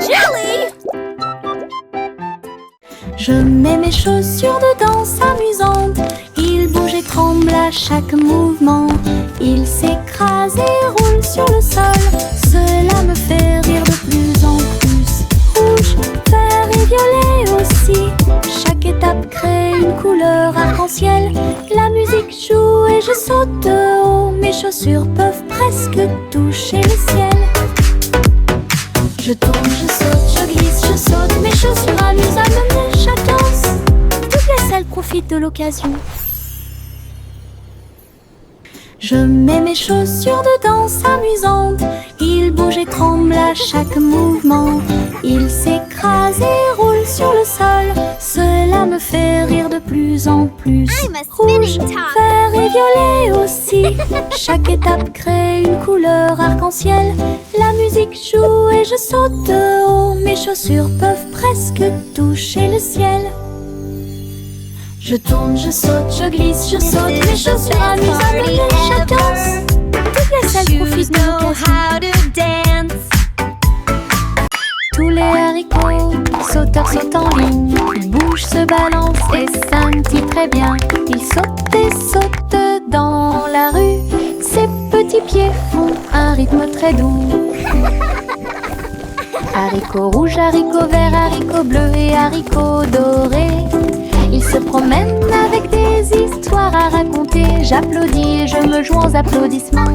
jelly! Je mets mes chaussures de danse amusantes. Ils bougent et tremblent à chaque mouvement. Ils s'écrasent et roulent sur le sol. Cela me fait rire de plus en plus. Rouge, vert et violet aussi. Chaque étape crée une couleur arc-en-ciel. La musique joue et je saute de haut. Mes chaussures peuvent presque toucher le ciel. Je tourne, je saute, je glisse, je saute. Mes chaussures amusent à mener chaque danse. Toutes les selles profitent de l'occasion. Je mets mes chaussures de danse amusantes. Ils bougent et tremblent à chaque mouvement. Ils s'écrasent et roulent sur le sol. Cela me fait rire de plus en plus. I'm a spinning top. Vert et violet aussi. Chaque étape crée une couleur arc-en-ciel. La musique joue et je saute de haut. Mes chaussures peuvent presque toucher le ciel. Je tourne, je saute, je glisse, je saute. Mes chaussures amusent à mener chaque danse. Toutes les selles profitent de l'occasion. Tous les haricots, sauteurs sautent en ligne. Ils bougent, se balancent et scintillent très bien. Ils sautent et sautent dans la rue. Ses petits pieds font un rythme très doux. Haricots rouges, haricots verts, haricots bleus et haricots dorés. Ils se promènent avec des histoires à raconter. J'applaudis et je me joins aux applaudissements.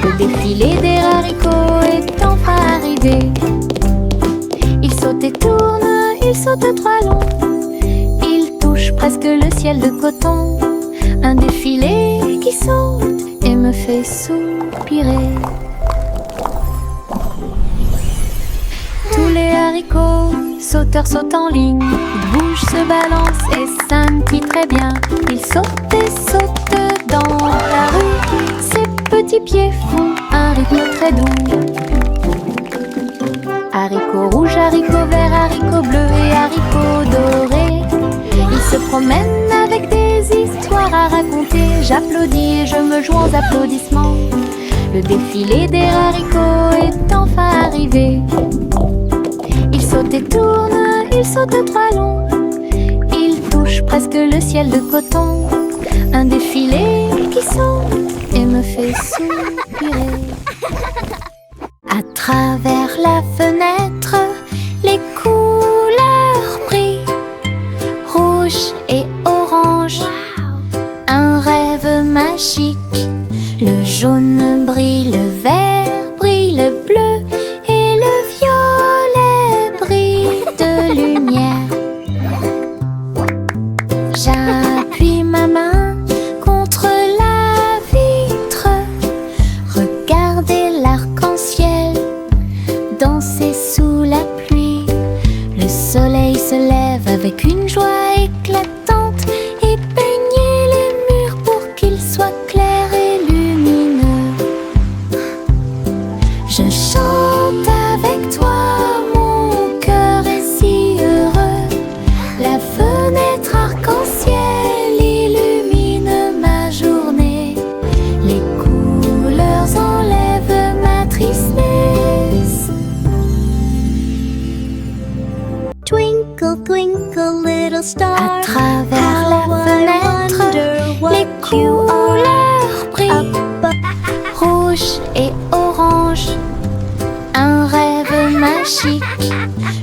Le défilé des haricots est enfin arrivé. Ils sautent et tournent, ils sautent trois longs. Ils touchent presque le ciel de coton. Un défilé qui saute et me fait soupirer. Tous les haricots, sauteurs sautent en ligne. Ils bougent, se balancent et scintillent très bien. Ils sautent et sautent dans la rue. Ses petits pieds font un rythme très doux. Haricots rouges, haricots verts, haricots bleus et haricots dorés. Ils se promènent avec des histoires à raconter. J'applaudis et je me joins aux applaudissements. Le défilé des haricots est enfin arrivé. Ils sautent et tournent, ils sautent trois longs. Ils touchent presque le ciel de coton. Un défilé qui saute et me fait soupirer. À travers la fenêtre, les couleurs brillent. Rouge et orange, un rêve magique. Le jaune brille, le vert brille, le bleu et le violet brille de lumière. J'appuie ma main contre la vitre. Regardez l'arc-en-ciel danser sous la pluie. Le soleil se lève avec une joie éclatante et peignez les murs pour qu'ils soient clairs et lumineux. Je chante avec toi, mon cœur est si heureux. La fenêtre arc-en-ciel illumine ma journée. Les couleurs enlèvent ma tristesse. Twinkle, twinkle, little star. À travers la How I fenêtre, wonder what les you couleurs brillent. Rouge et orange, un rêve magique.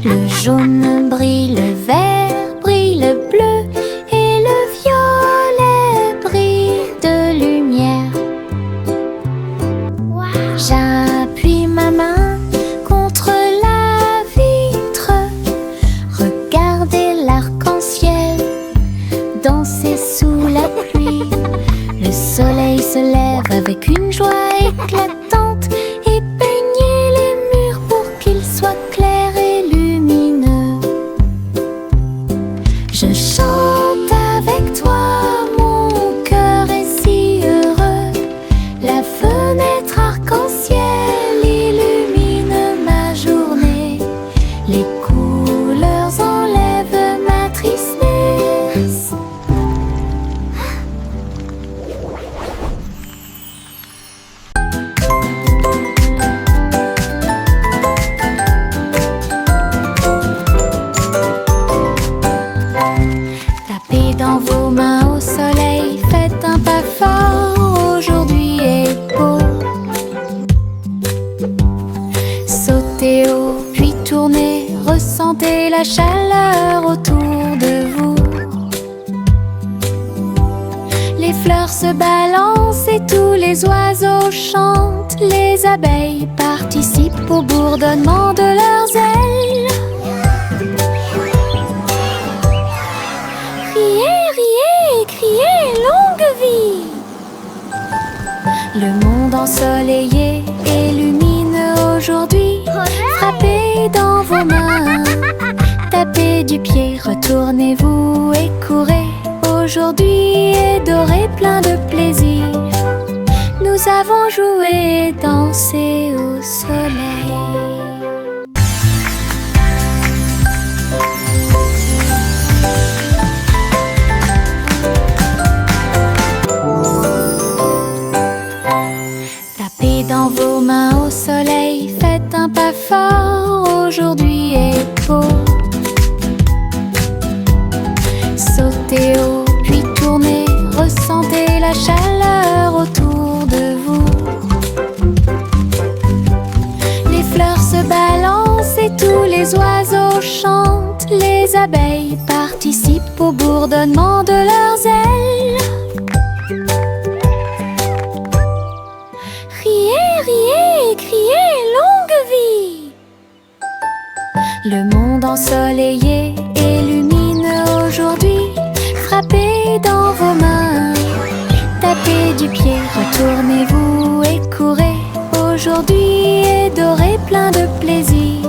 Le jaune brille, le vert brille, le bleu et le violet brille de lumière. J'appuie ma main contre la vitre. Regardez l'arc-en-ciel danser sous la pluie. Le soleil se lève avec une joie éclatante et peignez les murs pour qu'ils soient clairs et lumineux. ressentez la chaleur autour de vous. Les fleurs se balancent et tous les oiseaux chantent. Les abeilles participent au bourdonnement de leurs ailes. Riez, riez, criez, longue vie! Le monde ensoleillé et lumineux aujourd'hui. Frappez dans vos mains, tapez du pied, retournez-vous et courez. Aujourd'hui est doré, plein de plaisir. Nous avons joué et dansé au soleil. Tapez dans vos mains au soleil, faites un pas fort, aujourd'hui est beau. Sautez haut, puis tournez, ressentez la chaleur autour de vous. Les fleurs se balancent et tous les oiseaux chantent. Les abeilles participent au bourdonnement de leurs ailes. Riez, riez, criez, longue vie! Le monde ensoleillé et lumineux aujourd'hui. Frappez dans vos mains, tapez du pied, retournez-vous et courez. Aujourd'hui est doré, plein de plaisir.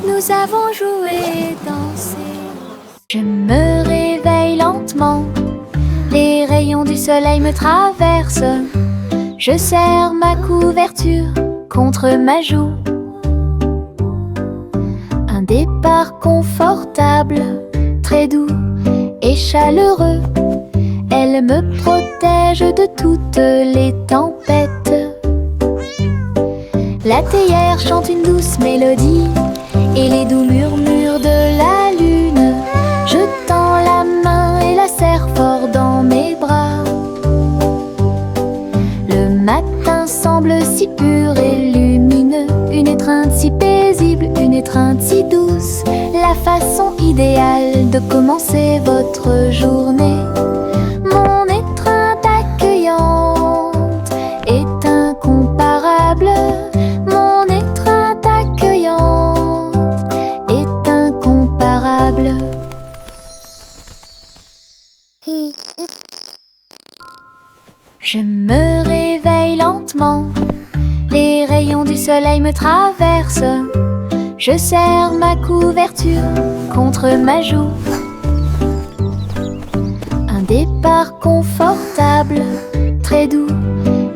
Nous avons joué et dansé. Je me réveille lentement, les rayons du soleil me traversent. Je serre ma couverture contre ma joue. Un départ confortable, très doux et chaleureux. Elle me protège de toutes les tempêtes. La théière chante une douce mélodie et les doux murmures de la lune. Je tends la main et la serre fort dans mes bras. Le matin semble si pur et lumineux, une étreinte si paisible, une étreinte si douce. La façon idéale de commencer votre journée. Mon étreinte accueillante est incomparable. Mon étreinte accueillante est incomparable. Je me réveille lentement, les rayons du soleil me traversent. Je serre ma couverture contre ma joue. Un départ confortable, très doux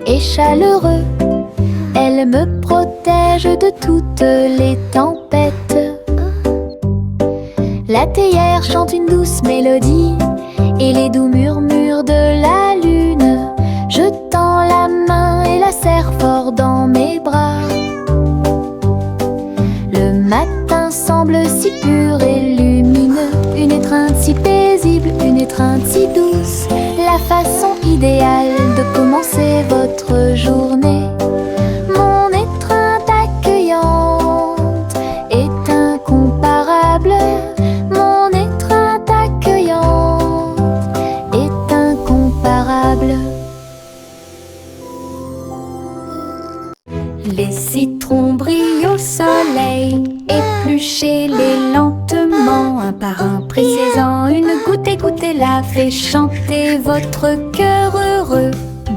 et chaleureux. Elle me protège de toutes les tempêtes. La théière chante une douce mélodie et les doux murmures de la lune. Je tends la main et la serre fort dans mes bras. Le matin semble si pur et lumineux, une étreinte si paisible, une étreinte si douce. La façon idéale de commencer votre journée. Mon étreinte accueillante est incomparable. Mon étreinte accueillante est incomparable. Les citrons brillent au soleil, épluchez-les lentement, un par un, prenez-en une goutte, écoutez-la, fait chanter votre cœur heureux.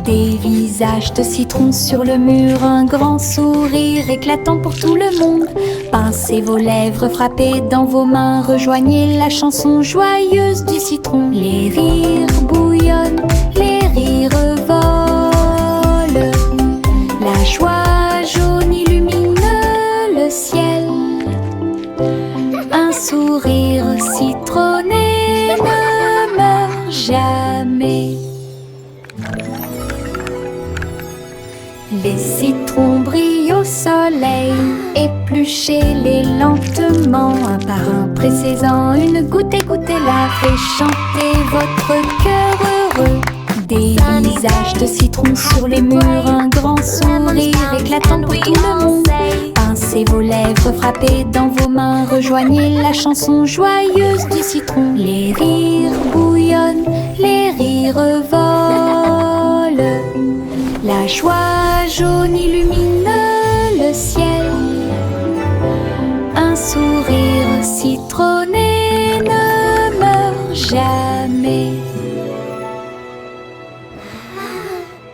Des visages de citron sur le mur, un grand sourire éclatant pour tout le monde. Pincez vos lèvres, frappez dans vos mains, rejoignez la chanson joyeuse du citron. Les rires bouillonnent, les rires volent, la joie jaune illumine le ciel. Un sourire citronné ne meurt jamais. Les citrons brillent au soleil, épluchez-les lentement, un par un, pressez-en une goutte, écoutez-la, fait chanter votre cœur heureux. Des visages de citron sur les murs, un grand sourire éclatant pour tout le monde. Pincez vos lèvres, lettres frappées dans vos mains. Rejoignez la chanson joyeuse du citron. Les rires bouillonnent, les rires volent. La joie jaune illumine le ciel. Un sourire citronné ne meurt jamais.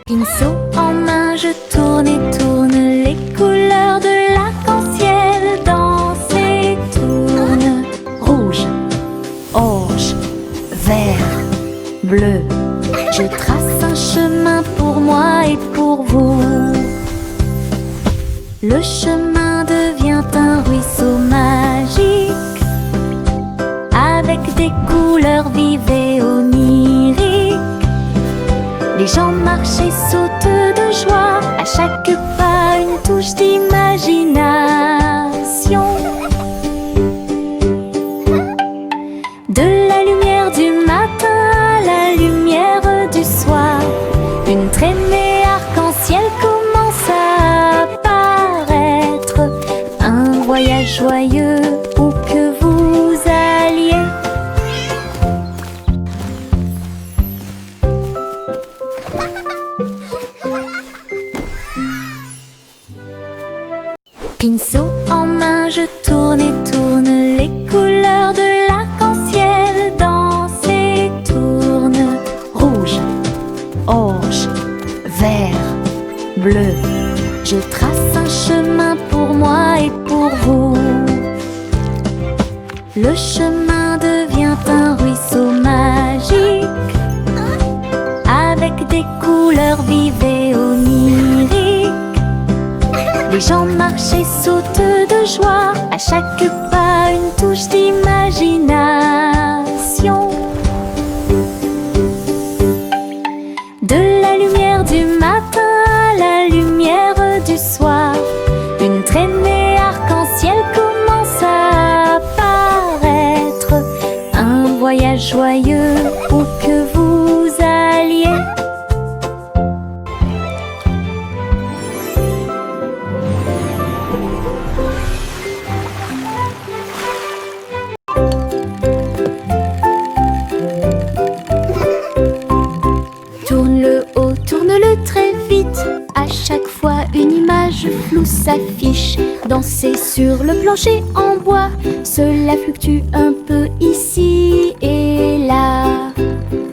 Pinceau en main, je tourne et tourne. Les couleurs de l'arc-en-ciel dansent et tournent. Rouge, orange, vert, bleu. Je trace un chemin pour moi et pour vous. Le chemin devient un ruisseau magique, avec des couleurs vives et oniriques. Les gens marchent et sautent de joie, à chaque pas une touche d'imagination. De la lumière du matin à la lumière du soir, une traînée arc-en-ciel commence à apparaître. Un voyage joyeux où que vous alliez. Pinceau en main, je tourne et tourne. Les couleurs de l'arc-en-ciel dansent et tournent. Rouge, orange, vert, bleu. Je trace un chemin pour moi et pour vous. Le chemin devient un ruisseau magique, avec des couleurs vives et oniriques. Les gens marchent et sautent de joie, à chaque pas une touche d'imagination. De la lumière du matin à la lumière du soir, une traînée arc-en-ciel commence à apparaître. Un voyage joyeux où que vous alliez. Tourne-le haut, tourne-le très vite. À chaque fois une image floue s'affiche. Danser sur le plancher en bois, cela fluctue un peu ici et là.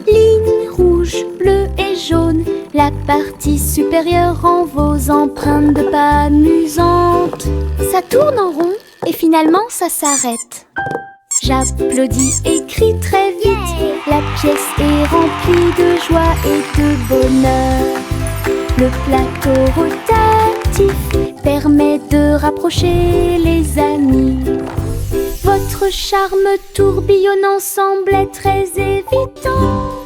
Lignes rouges, bleues et jaunes, la partie supérieure rend vos empreintes de pas amusantes. Ça tourne en rond et finalement ça s'arrête. J'applaudis et crie très vite. La pièce est remplie de joie et de bonheur. Le plateau rotatif permet de rapprocher les amis. Votre charme tourbillonnant semble très évident.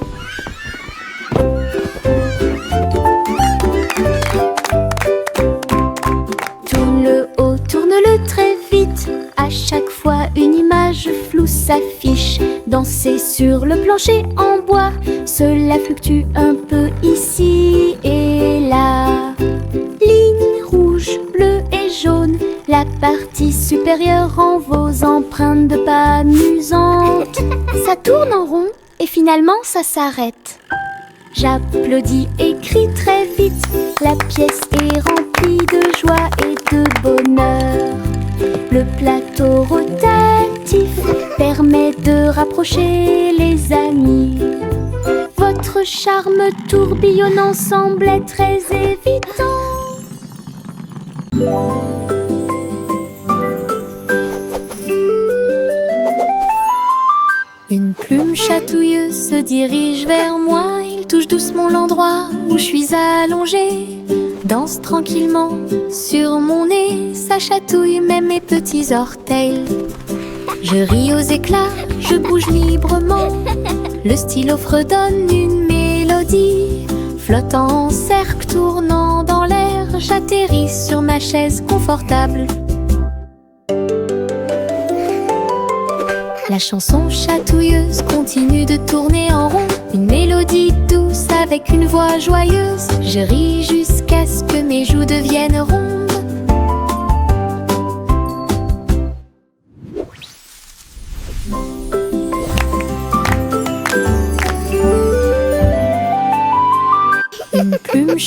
Tourne-le haut, tourne-le très vite. À chaque fois une image floue s'affiche. Danser sur le plancher en bois, cela fluctue un peu ici et là. Lignes rouges, bleues et jaunes, la partie supérieure rend vos empreintes de pas amusantes. Ça tourne en rond et finalement ça s'arrête. J'applaudis et crie très vite. La pièce est remplie de joie et de bonheur. Le plateau rotatif permet de rapprocher les amis. Votre charme tourbillonnant semble très évident. Une plume chatouilleuse se dirige vers moi. Il touche doucement l'endroit où je suis allongée. Danse tranquillement sur mon nez. Ça chatouille même mes petits orteils. Je ris aux éclats, je bouge librement. Le stylo fredonne une mélodie. Flottant en cercle, tournant dans l'air, j'atterris sur ma chaise confortable. La chanson chatouilleuse continue de tourner en rond. Une mélodie douce avec une voix joyeuse. Je ris jusqu'à ce que mes joues deviennent rondes.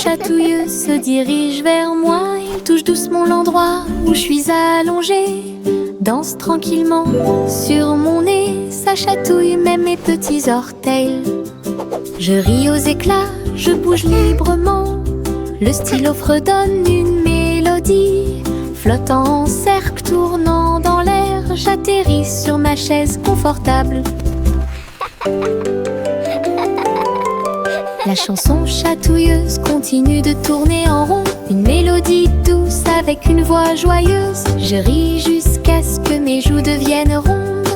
chatouilleux se dirige vers moi. Il touche doucement l'endroit où je suis allongée. Danse tranquillement sur mon nez. Ça chatouille même mes petits orteils. Je ris aux éclats, je bouge librement. Le stylo fredonne une mélodie. Flottant en cercle, tournant dans l'air, j'atterris sur ma chaise confortable. La chanson chatouilleuse continue de tourner en rond. Une mélodie douce avec une voix joyeuse. Je ris jusqu'à ce que mes joues deviennent rondes.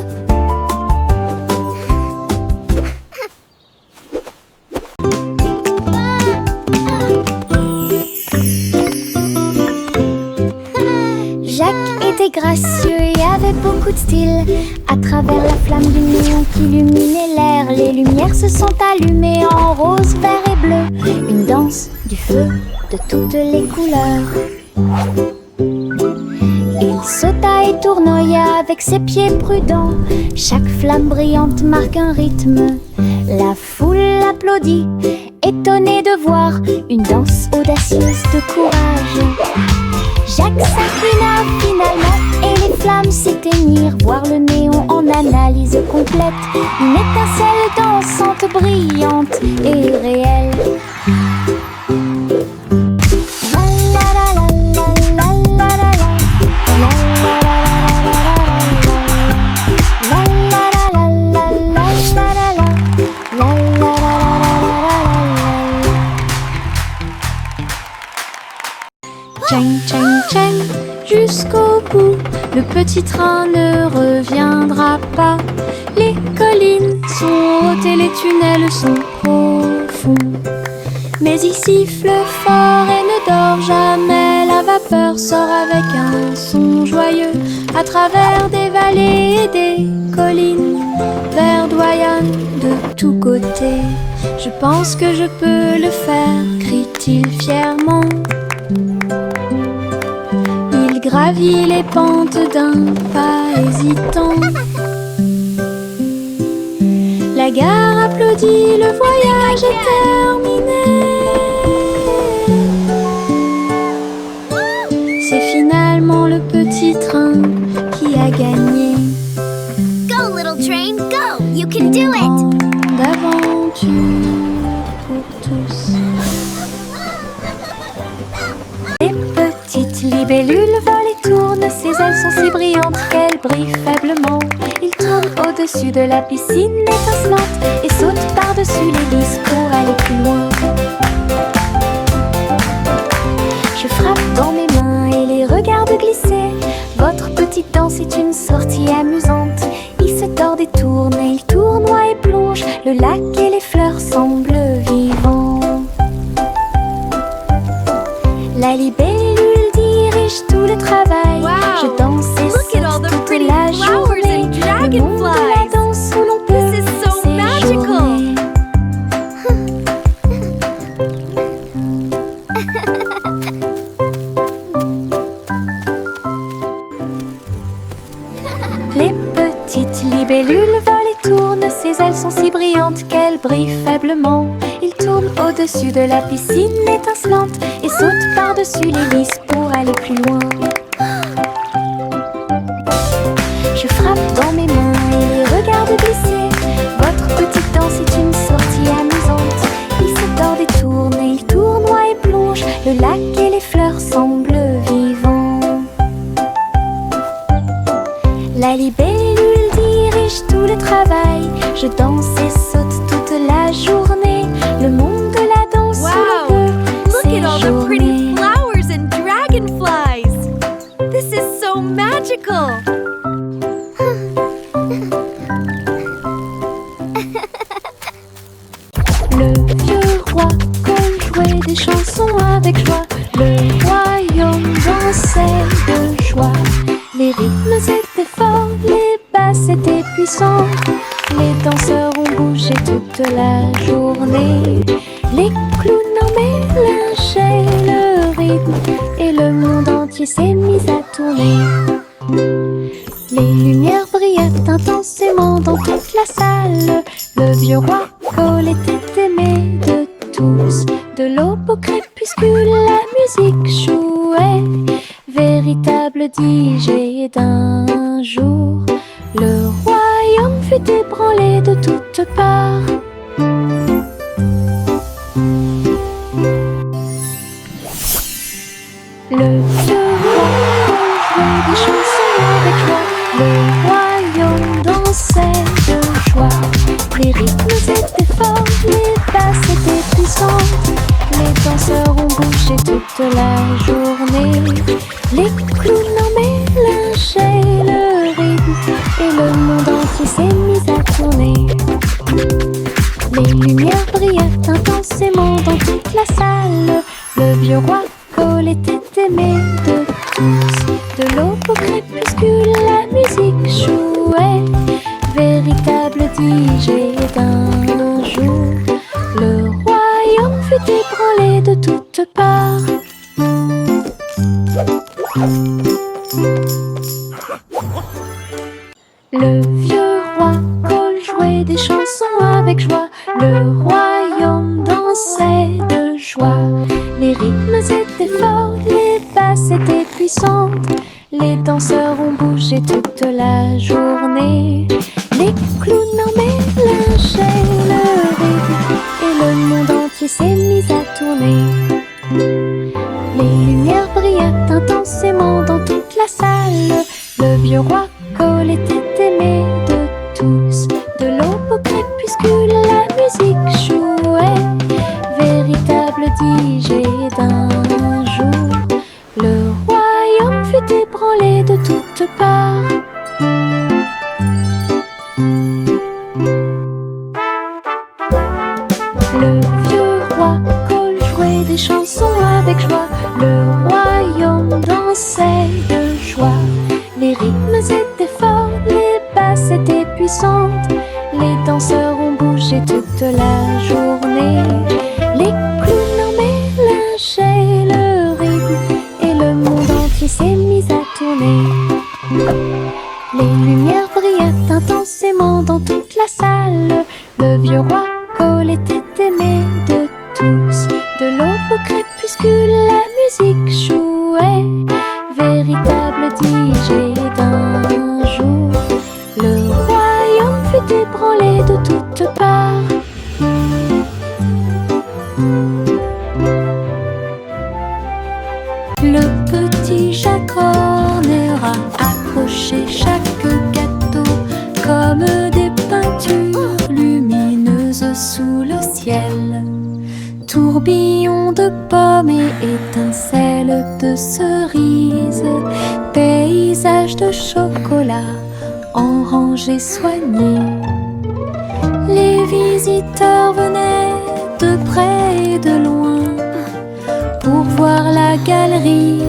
Jacques était gracieux et avait beaucoup de style. À travers la flamme du néon qui illuminait l'air, les lumières se sont allumées en rose, vert et bleu. Une danse du feu de toutes les couleurs. Il sauta et tournoya avec ses pieds prudents. Chaque flamme brillante marque un rythme. La foule applaudit, étonnée de voir une danse audacieuse de courage. Jacques s'inclina finalement et les flammes s'éteignirent. Voir le néon en analyse complète. Une étincelle dansante, brillante et réelle. Tchang, tchang, tchang, jusqu'au bout, le petit train ne reviendra pas. Les collines sont hautes et les tunnels sont profonds. Mais il siffle fort et ne dort jamais. La vapeur sort avec un son joyeux à travers des vallées et des collines. Verdoyant de tous côtés. Je pense que je peux le faire, crie-t-il fièrement. Il gravit les pentes d'un pas hésitant. La gare applaudit, le voyage est terminé. C'est finalement le petit train qui a gagné. Go, little train, go! You can do it! D'aventure pour tous. Les petites libellules volent et tournent. Ses ailes sont si brillantes qu'elles brillent faiblement. Il tourne au-dessus de la piscine étincelante et saute par-dessus l'hélice pour aller plus loin. Je frappe dans mes mains et les regarde glisser. Votre petite danse est une sortie amusante. Il se tord et tourne et il tournoie et plonge. Le lac et les fleurs semblent vivants. La libellule dirige tout le travail. Wow. Je danse et Look at all saute the toute pretty la flowers journée. and Le monde de la dragonflies. danse où l'on peut This is so magical. séjourner. Les petites libellules volent et tournent. Ses ailes sont si brillantes qu'elles brillent faiblement. Il tourne au-dessus de la piscine étincelante et saute par-dessus l'hélice pour aller plus loin. Je frappe dans mes mains et les regarde glisser. Votre petite danse est une sortie amusante. Il se tord et tourne et il tournoie et plonge. Le lac et les fleurs semblent vivants. La libellule dirige tout le travail. Je danse et saute toute la journée. Le monde de la danse où Wow. l'on Look peut at all the pretty séjourner. flowers and dragonflies. This is so magical. Le vieux roi jouait des chansons avec joie. Le royaume dansait de joie. Les rythmes étaient forts, les basses étaient puissants. Les danseurs ont bougé toute la journée. Les clowns en mélangeaient le rythme et le monde entier s'est mis à tourner. Les lumières brillaient intensément dans toute la salle. Le vieux roi Cole était aimé de tous. De l'aube au crépuscule, véritable DJ d'un jour. Le royaume fut ébranlé de toutes parts. Le vieux roi jouait des chansons avec joie. Le royaume dansait de joie. Les rythmes étaient forts, les basses étaient puissantes. Les danseurs ont bougé toute la journée. Les clowns en mélangeaient le rythme et le monde entier s'est mis à tourner. Les lumières brillaient intensément dans toute la salle. Le vieux roi Cole était aimé de tous. De l'aube au crépuscule, la musique jouait. Véritable DJ d'un jour. Le royaume fut ébranlé de toutes parts. Le vieux roi Cole jouait des chansons avec joie. Le royaume dansait de joie. Les rythmes étaient forts, les basses étaient puissantes. Les danseurs ont bougé toute la journée. Les clowns en mélangeaient le rythme et le monde entier s'est mis à tourner. Les lumières brillaient intensément dans toute la salle. Le vieux roi Cole était aimé de tous. De l'aube au crépuscule, la musique jouait. Véritable DJ d'un jour. Le royaume fut ébranlé de toutes parts. Le vieux roi Cole jouait des chansons avec joie. Le royaume dansait de joie. Les rythmes étaient forts, les basses étaient puissantes. Les danseurs ont bougé toute la journée. Les clowns en mélangeaient le rythme et le monde entier s'est mis à tourner. Les lumières brillaient intensément dans toute la salle. Le vieux roi Cole était aimé de tous. De l'aube au crépuscule, la musique jouait. Véritable DJ d'un jour. Le royaume fut ébranlé de toutes parts. Le petit Jacques Horner a accroché chaque gâteau comme des peintures lumineuses sous le ciel. Tourbillon de pommes et étincelles de cerises, paysage de chocolat en rangées soignées. Les visiteurs venaient de près et de loin pour voir la galerie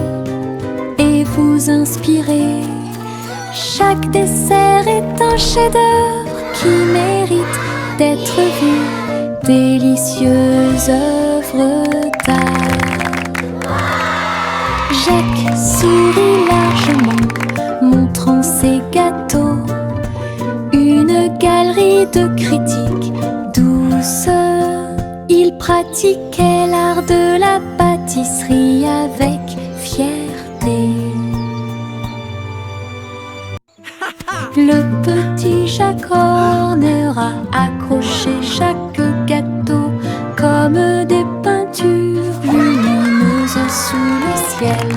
et vous inspirer. Chaque dessert est un chef-d'œuvre qui mérite d'être vu. Délicieuses œuvres d'art. Jacques sourit largement, montrant ses gâteaux. Une galerie de critiques douce. Il pratiquait l'art de la pâtisserie avec fierté. Le petit Jacques Horner a accroché chaque gâteau comme des peintures lumineuses sous le ciel.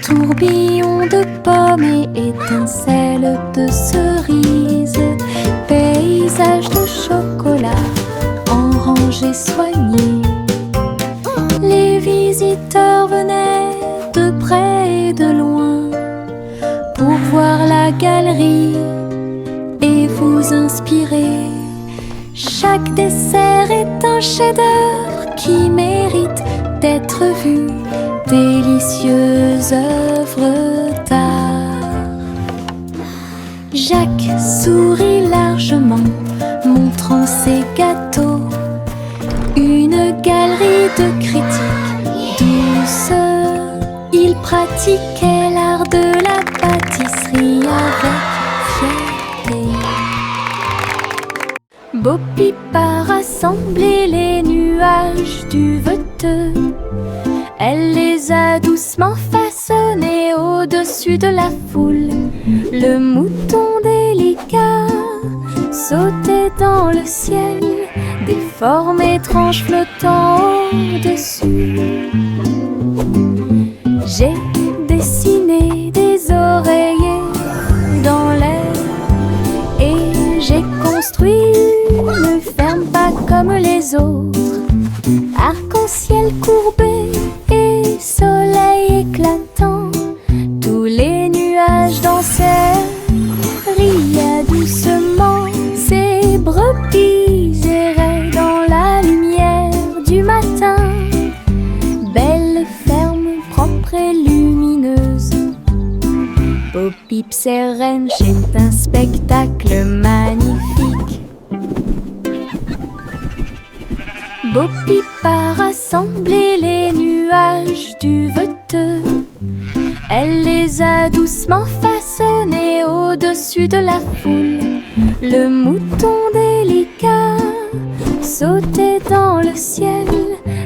Tourbillon de pommes et étincelles de cerises, paysage de chocolat en rangées soignées. Les visiteurs venaient de près et de loin pour voir la galerie et vous inspirer. Chaque dessert est un chef-d'œuvre qui mérite d'être vu. Délicieuses œuvres d'art. Jacques sourit largement, montrant ses gâteaux. Une galerie de critiques douce. Il pratiquait l'art de la pâtisserie avec fierté. Bo Peep a rassemblé les nuages du Veteux. Elle les a doucement façonnés au-dessus de la foule. Le mouton délicat sautait dans le ciel, des formes étranges flottant au-dessus. J'ai dessiné des oreillers dans l'air et j'ai construit une ferme pas comme les autres. Arc-en-ciel courbé et soleil éclatant, tous les nuages dansèrent, riaient doucement. Ces brebis erraient dans la lumière du matin. Belle ferme propre et lumineuse. Bo Peep et Wrench est un spectacle magnifique. Bo Peep a rassemblé les nuages du veteux. Elle les a doucement façonnés au-dessus de la foule. Le mouton délicat sautait dans le ciel,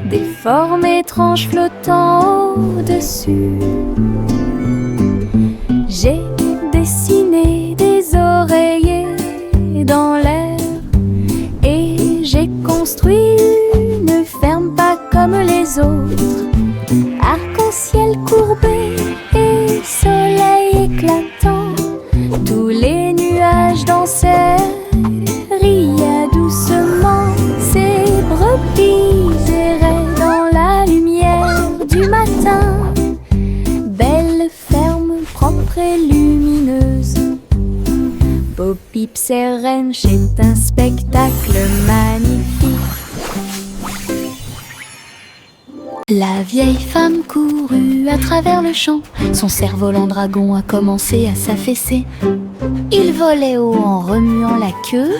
des formes étranges flottant au-dessus. J'ai dessiné des oreillers dans l'air et j'ai construit une ferme pas comme les autres. Arc-en-ciel courbé et soleil éclatant, tous les nuages dansèrent, riaient doucement. Ces brebis erraient dans la lumière du matin. Belle ferme propre et lumineuse. Bo Peep et Wrench est un spectacle magnifique. La vieille femme courut à travers le champ. Son cerf-volant dragon a commencé à s'affaisser. Il volait haut en remuant la queue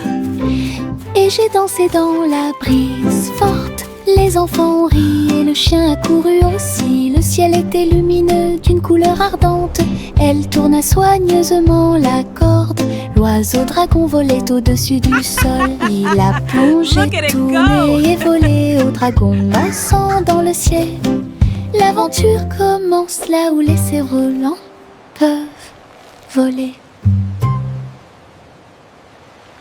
et j'ai dansé dans la brise forte. Les enfants ont ri et le chien a couru aussi. Le ciel était lumineux d'une couleur ardente. Elle tourna soigneusement la corde. L'oiseau dragon volait au-dessus du sol. Il a plongé, tourné et volé au dragon dansant dans le ciel. L'aventure commence là où les cerfs-volants peuvent voler.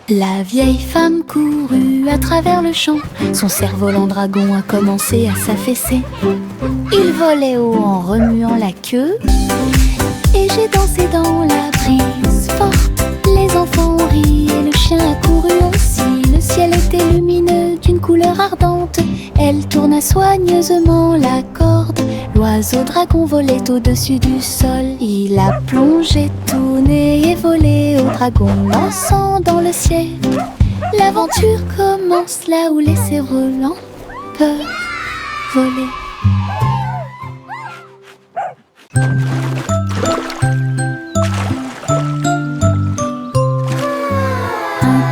La vieille femme courut à travers le champ. Son cerf-volant dragon a commencé à s'affaisser. Il volait haut en remuant la queue et j'ai dansé dans la brise forte. Les enfants ont ri et le chien a couru aussi. Le ciel était lumineux d'une couleur ardente. Elle tourna soigneusement la corde. L'oiseau dragon volait au-dessus du sol. Il a plongé, tourné et volé au dragon dansant dans le ciel. L'aventure commence là où les cerfs-volants peuvent voler.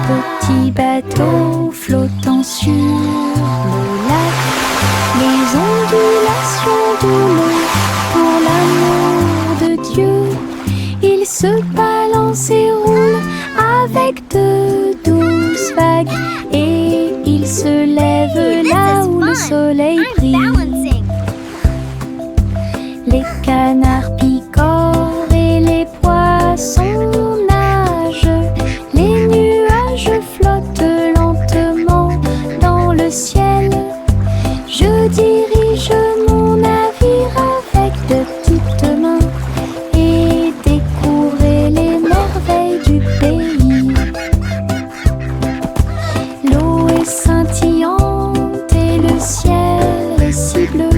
Petit bateau flottant sur le lac, les ondulations de l'eau, pour l'amour de Dieu, il se balance et roule avec de douces vagues, et il se lève là où le soleil brille. Les canards picorent et les poissons nagent, les nuages flottent lentement dans le ciel. Je dirige mon navire avec de petites mains et découvrir les merveilles du pays. L'eau est scintillante et le ciel est si bleu.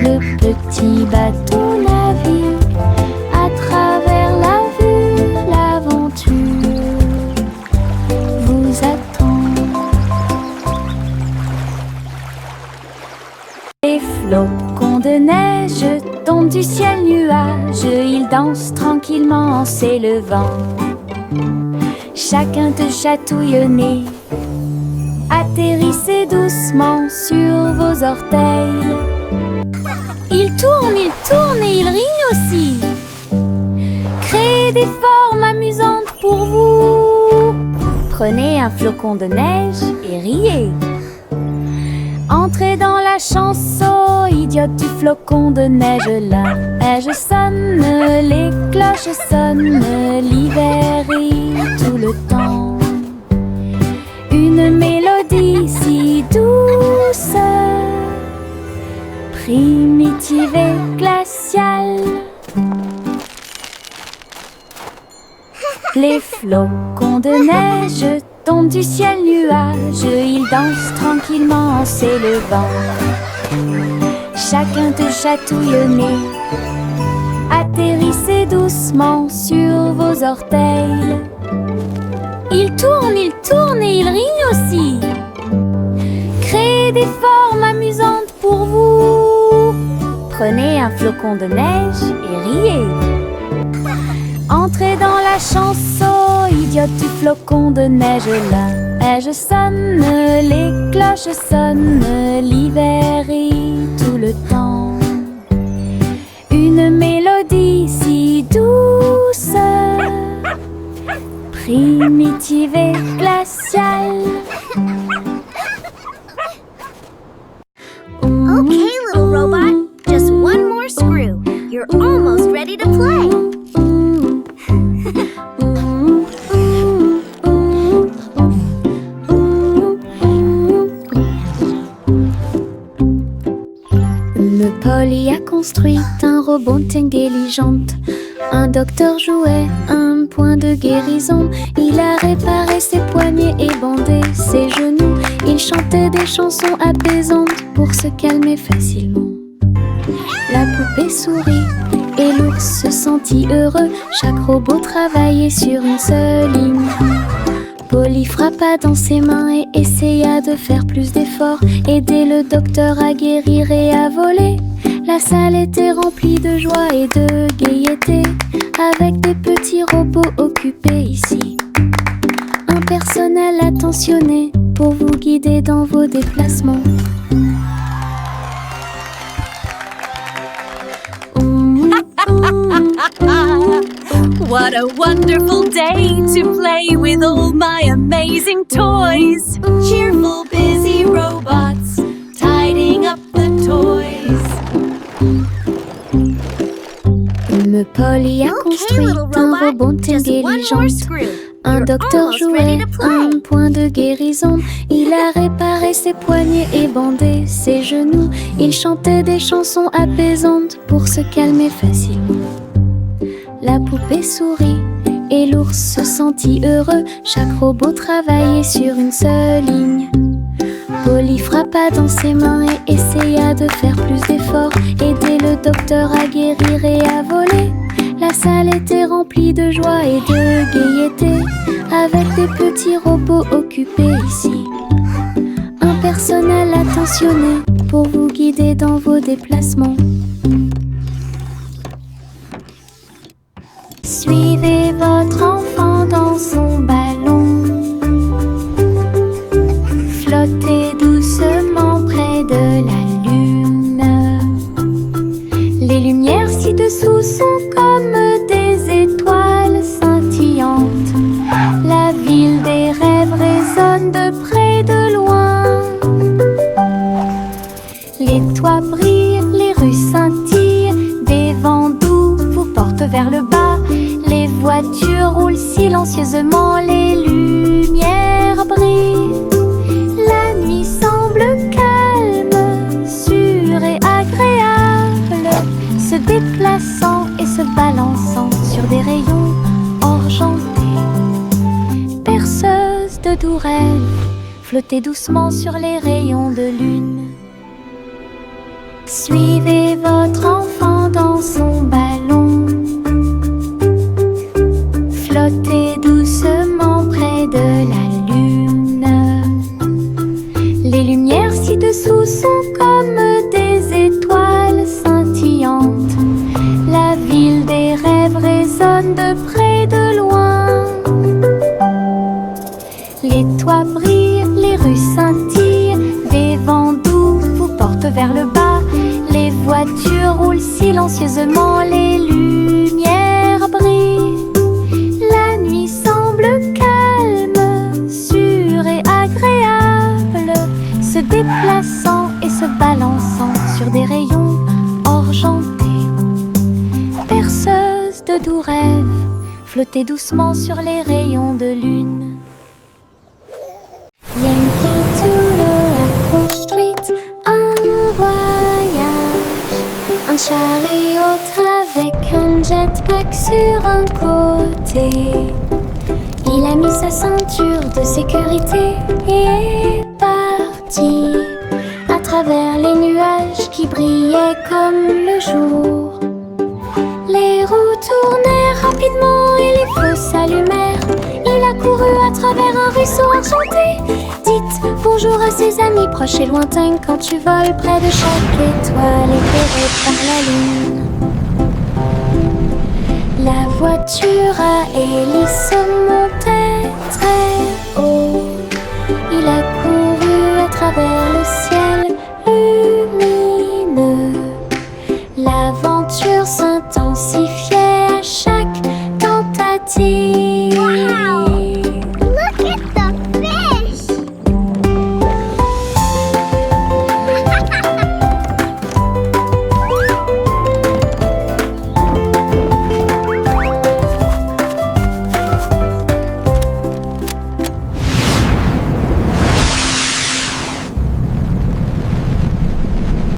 Le petit bateau navigue à travers la vue. L'aventure vous attend. Les flocons de neige tombent du ciel nuage. Ils dansent tranquillement en s'élevant. Chacun te chatouille au nez. Atterrissez doucement sur vos orteils. Il tourne et il rit aussi. Créez des formes amusantes pour vous. Prenez un flocon de neige et riez. Entrez dans la chanson idiote du flocon de neige. La neige sonne les cloches sonnent, l'hiver rit tout le temps. Une mélodie si douce, primitive et glaciale. Les flocons de neige tombent du ciel nuage, ils dansent tranquillement en s'élevant. Chacun te chatouille le nez, atterrissez doucement sur vos orteils. Ils tournent et ils rient aussi. Créez des formes amusantes pour vous. Prenez un flocon de neige et riez. Entrez dans la chanson idiote du flocon de neige. La neige sonne, les cloches sonnent, l'hiver rit tout le temps. Une mélodie si douce, primitive et glaciale. Okay, little robot, just one more screw. You're almost ready to play. Polly a construit un robot intelligente. Un docteur jouait un point de guérison. Il a réparé ses poignets et bandé ses genoux. Il chantait des chansons apaisantes pour se calmer facilement. La poupée sourit et l'ours se sentit heureux. Chaque robot travaillait sur une seule ligne. Polly frappa dans ses mains et essaya de faire plus d'efforts, aider le docteur à guérir et à voler. La salle était remplie de joie et de gaieté, avec des petits robots occupés ici. Un personnel attentionné pour vous guider dans vos déplacements. What a wonderful day to play with all my amazing toys. Cheerful, busy robots, tidying up the toys. Polly a construit un robot intelligent. Un docteur jouait un point de guérison. Il a réparé ses poignets et bandé ses genoux. Il chantait des chansons apaisantes pour se calmer facilement. La poupée sourit et l'ours se sentit heureux. Chaque robot travaillait sur une seule ligne. Polly frappa dans ses mains et essaya de faire plus d'efforts, aider le docteur à guérir et à voler. La salle était remplie de joie et de gaieté, avec des petits robots occupés ici. Un personnel attentionné pour vous guider dans vos déplacements. Suivez votre enfant dans son ballon. Flottez doucement près de la lune. Les lumières ci-dessous sont comme des étoiles scintillantes. La ville des rêves résonne de près de loin. Les toits brillent, les rues scintillent, des vents doux vous portent vers le bas. Les voitures roulent silencieusement, les lumières brillent. La nuit semble calme, sûre et agréable, se déplaçant et se balançant sur des rayons argentés. Perceuse de doux rêves, flottez doucement sur les rayons de lune. Suivez votre enfant dans son ballon. Flottez doucement près de la lune. Les lumières ci-dessous sont comme des étoiles scintillantes. La ville des rêves résonne de près de loin. Les toits brillent, les rues scintillent, des vents doux vous portent vers le bas. Les voitures roulent silencieusement, les lumières brillent. La nuit semble calme, sûre et agréable, se déplaçant et se balançant sur des rayons argentés. Perceuse de de doux rêves flottaient doucement sur les rayons de lune. Yankee Doodle a construit un voyage, un chariot avec un jetpack sur un côté. Il a mis sa ceinture de sécurité et est parti à travers les nuages qui brillaient comme le jour. Les roues tournèrent rapidement et les feux s'allumèrent. Il a couru à travers un ruisseau enchanté. Dites bonjour à ses amis proches et lointains quand tu voles près de chaque étoile éclairée par la lune. La voiture à hélice montait très haut. Il a couru à travers le ciel lumineux. L'aventure s'intensifiait à chaque tentative.